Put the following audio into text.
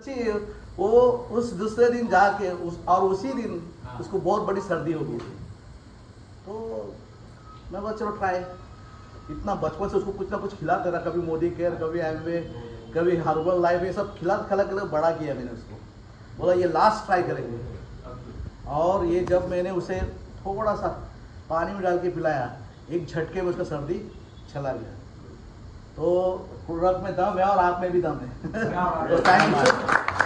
सच्ची वो उस दूसरे दिन जाके और उसी दिन उसको बहुत बड़ी सर्दी हो गई थी। तो मैं बोला चलो ट्राई, इतना बचपन से उसको कुछ ना कुछ खिलाते रहा, कभी मोदी केयर, कभी एमवे, कभी हर्बल लाइफ, ये सब खिला खिला के बड़ा किया मैंने उसको। बोला ये लास्ट ट्राई करेंगे। और ये जब मैंने उसे थोड़ा सा पानी में डाल के पिलाया, एक झटके में उसका सर्दी चला गया। तो प्रोडक्ट में दम है और आप में भी दम है। तो थैंक यू।